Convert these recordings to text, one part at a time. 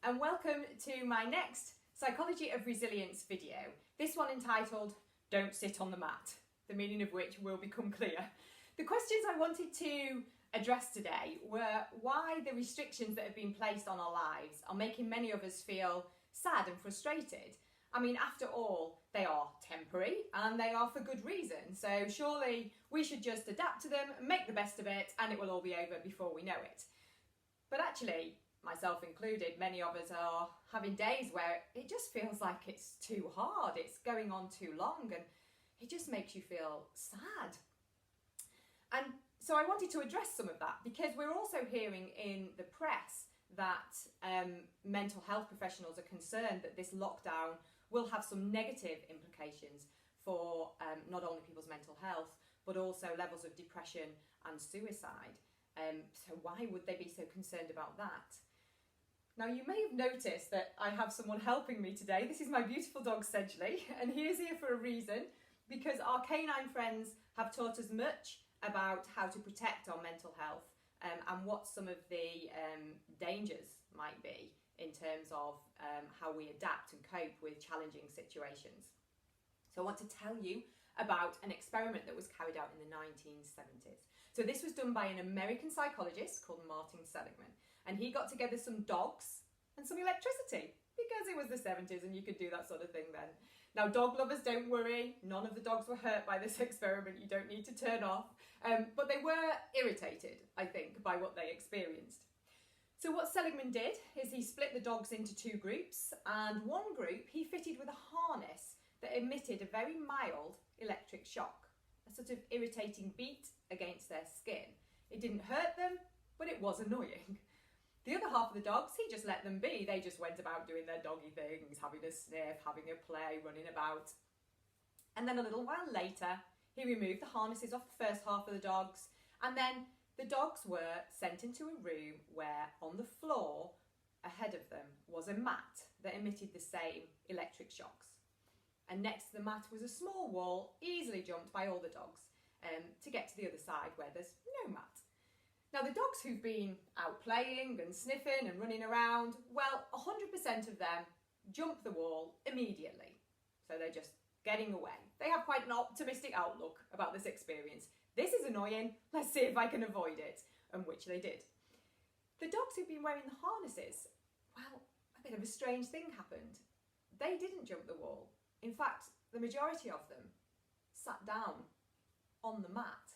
and welcome to my next Psychology of Resilience video, this one entitled Don't Sit on the Mat, the meaning of which will become clear. The questions I wanted to address today were why the restrictions that have been placed on our lives are making many of us feel sad and frustrated. I mean, after all, they are temporary and they are for good reason, so surely we should just adapt to them, make the best of it, and it will all be over before we know it. But actually, myself included, many of us are having days where it just feels like it's too hard, it's going on too long, and it just makes you feel sad. And so I wanted to address some of that because we're also hearing in the press that mental health professionals are concerned that this lockdown will have some negative implications for not only people's mental health, but also levels of depression and suicide. So why would they be so concerned about that? Now, you may have noticed that I have someone helping me today. This is my beautiful dog, Sedgley, and he is here for a reason, because our canine friends have taught us much about how to protect our mental health and what some of the dangers might be in terms of how we adapt and cope with challenging situations. So I want to tell you about an experiment that was carried out in the 1970s. So this was done by an American psychologist called Martin Seligman, and he got together some dogs and some electricity because it was the 70s and you could do that sort of thing then. Now, dog lovers, don't worry, none of the dogs were hurt by this experiment, you don't need to turn off, but they were irritated, I think, by what they experienced. So what Seligman did is he split the dogs into two groups, and one group he fitted with a harness that emitted a very mild electric shock, a sort of irritating beat against their skin. It didn't hurt them, but it was annoying. The other half of the dogs, he just let them be. They just went about doing their doggy things, having a sniff, having a play, running about. And then a little while later, he removed the harnesses off the first half of the dogs, and then the dogs were sent into a room where on the floor ahead of them was a mat that emitted the same electric shocks. And next to the mat was a small wall, easily jumped by all the dogs, to get to the other side where there's no mat. Now, the dogs who've been out playing and sniffing and running around, well, 100% of them jump the wall immediately. So they're just getting away. They have quite an optimistic outlook about this experience. This is annoying, let's see if I can avoid it, and which they did. The dogs who've been wearing the harnesses, well, a bit of a strange thing happened. They didn't jump the wall. In fact, the majority of them sat down on the mat.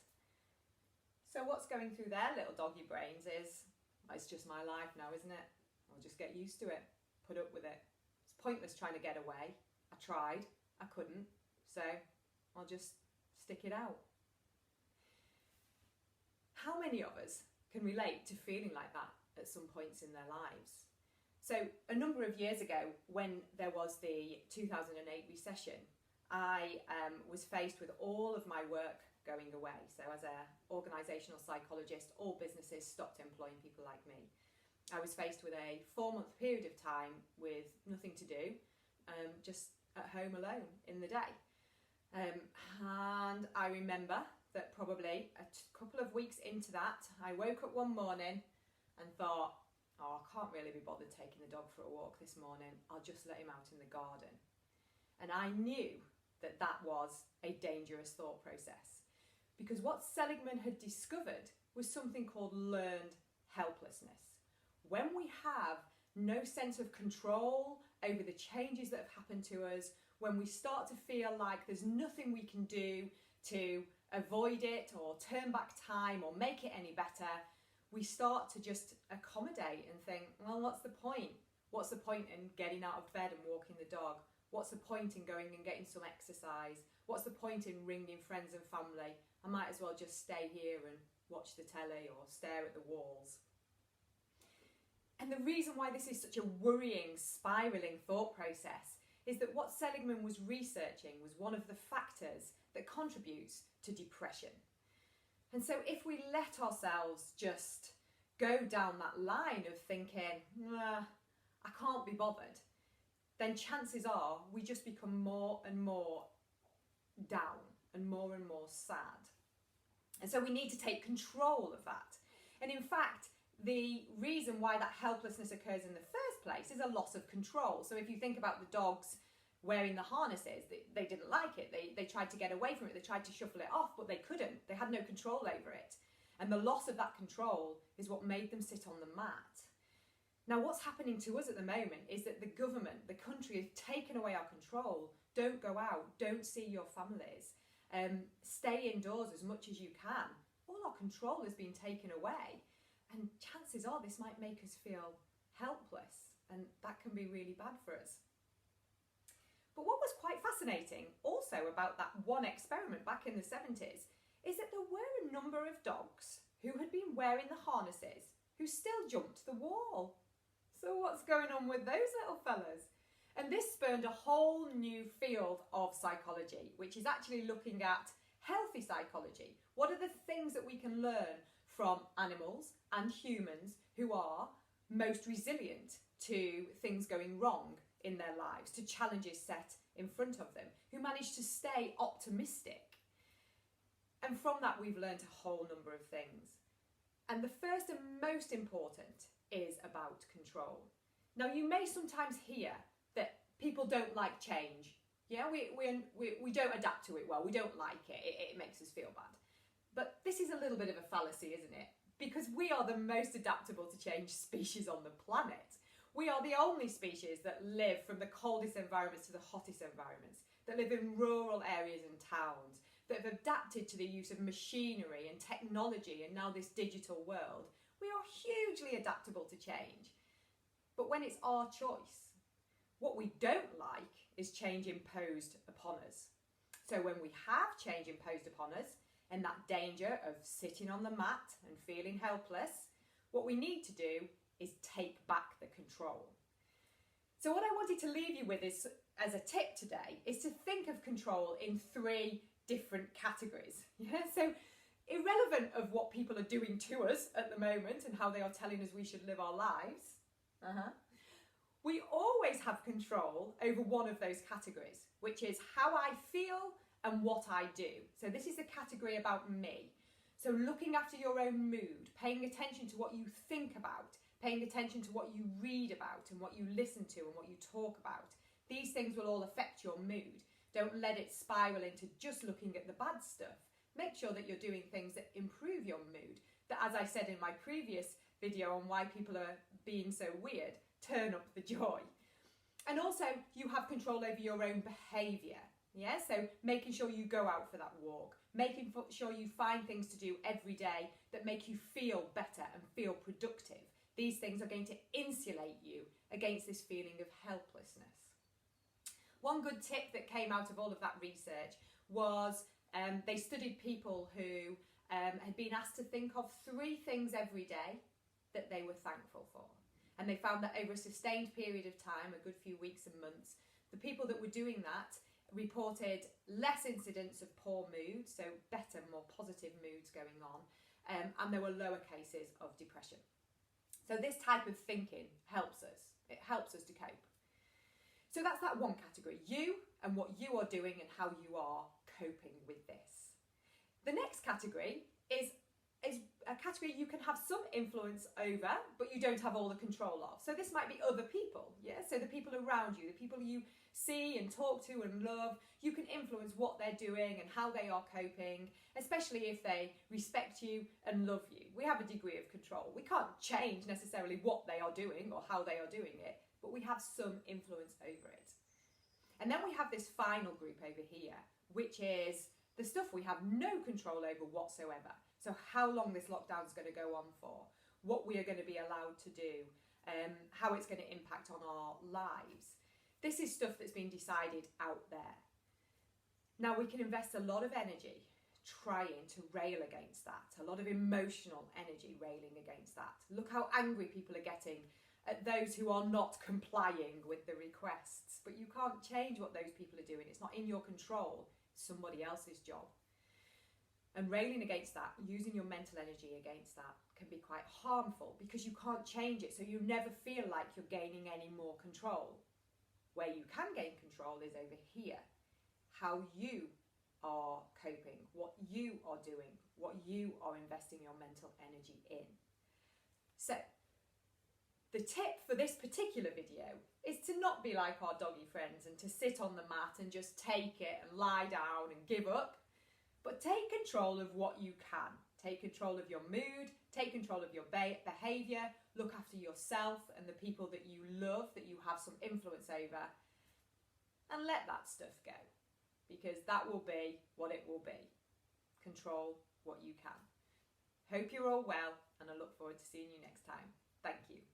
So what's going through their little doggy brains is, well, it's just my life now, isn't it? I'll just get used to it, put up with it. It's pointless trying to get away. I tried, I couldn't, so I'll just stick it out. How many of us can relate to feeling like that at some points in their lives? So a number of years ago, when there was the 2008 recession, I was faced with all of my work going away. So as an organisational psychologist, all businesses stopped employing people like me. I was faced with a 4-month period of time with nothing to do, just at home alone in the day. And I remember that probably a couple of weeks into that, I woke up one morning and thought, oh, I can't really be bothered taking the dog for a walk this morning. I'll just let him out in the garden. And I knew that that was a dangerous thought process, because what Seligman had discovered was something called learned helplessness. When we have no sense of control over the changes that have happened to us, when we start to feel like there's nothing we can do to avoid it or turn back time or make it any better, we start to just accommodate and think, well, what's the point? What's the point in getting out of bed and walking the dog? What's the point in going and getting some exercise? What's the point in ringing friends and family? I might as well just stay here and watch the telly or stare at the walls. And the reason why this is such a worrying, spiralling thought process is that what Seligman was researching was one of the factors that contributes to depression. And so if we let ourselves just go down that line of thinking, I can't be bothered, then chances are we just become more and more down and more sad. And so we need to take control of that. And in fact, the reason why that helplessness occurs in the first place is a loss of control. So if you think about the dogs wearing the harnesses, they didn't like it. They tried to get away from it. They tried to shuffle it off, but they couldn't. They had no control over it. And the loss of that control is what made them sit on the mat. Now, what's happening to us at the moment is that the government, the country, has taken away our control. Don't go out. Don't see your families. Stay indoors as much as you can. All our control has been taken away. And chances are this might make us feel helpless, and that can be really bad for us. But what was quite fascinating also about that one experiment back in the 70s is that there were a number of dogs who had been wearing the harnesses who still jumped the wall. So what's going on with those little fellas? And this spurned a whole new field of psychology, which is actually looking at healthy psychology. What are the things that we can learn from animals and humans who are most resilient to things going wrong in their lives, to challenges set in front of them, who manage to stay optimistic? And from that, we've learned a whole number of things. And the first and most important is about control. Now, you may sometimes hear that people don't like change. Yeah, we don't adapt to it well. We don't like it. It makes us feel bad. But this is a little bit of a fallacy, isn't it? Because we are the most adaptable to change species on the planet. We are the only species that live from the coldest environments to the hottest environments, that live in rural areas and towns, that have adapted to the use of machinery and technology and now this digital world. We are hugely adaptable to change. But when it's our choice, what we don't like is change imposed upon us. So when we have change imposed upon us and that danger of sitting on the mat and feeling helpless, what we need to do is take back the control. So what I wanted to leave you with is, as a tip today, is to think of control in 3 different categories. Yeah? So irrelevant of what people are doing to us at the moment and how they are telling us we should live our lives, we always have control over one of those categories, which is how I feel and what I do. So this is a category about me. So looking after your own mood, paying attention to what you think about, paying attention to what you read about and what you listen to and what you talk about. These things will all affect your mood. Don't let it spiral into just looking at the bad stuff. Make sure that you're doing things that improve your mood. That, as I said in my previous video on why people are being so weird, turn up the joy. And also, you have control over your own behaviour. Yeah, so making sure you go out for that walk, making sure you find things to do every day that make you feel better and feel productive. These things are going to insulate you against this feeling of helplessness. One good tip that came out of all of that research was they studied people who had been asked to think of 3 things every day that they were thankful for. And they found that over a sustained period of time, a good few weeks and months, the people that were doing that reported less incidents of poor mood, so better, more positive moods going on, and there were lower cases of depression. So this type of thinking helps us. It helps us to cope. So that's that one category, you and what you are doing and how you are coping with this. The next category is a category you can have some influence over, but you don't have all the control of. So this might be other people, yeah? So the people around you, the people you see and talk to and love, you can influence what they're doing and how they are coping, especially if they respect you and love you. We have a degree of control. We can't change necessarily what they are doing or how they are doing it, but we have some influence over it. And then we have this final group over here, which is the stuff we have no control over whatsoever. So how long this lockdown is going to go on for, what we are going to be allowed to do, how it's going to impact on our lives. This is stuff that's been decided out there. Now we can invest a lot of energy trying to rail against that, a lot of emotional energy railing against that. Look how angry people are getting at those who are not complying with the requests. But you can't change what those people are doing. It's not in your control. It's somebody else's job. And railing against that, using your mental energy against that, can be quite harmful because you can't change it, so you never feel like you're gaining any more control. Where you can gain control is over here. How you are coping, what you are doing, what you are investing your mental energy in. So, the tip for this particular video is to not be like our doggy friends and to sit on the mat and just take it and lie down and give up, but take control of what you can. Take control of your mood, take control of your behaviour, look after yourself and the people that you love, that you have some influence over, and let that stuff go, because that will be what it will be. Control what you can. Hope you're all well, and I look forward to seeing you next time. Thank you.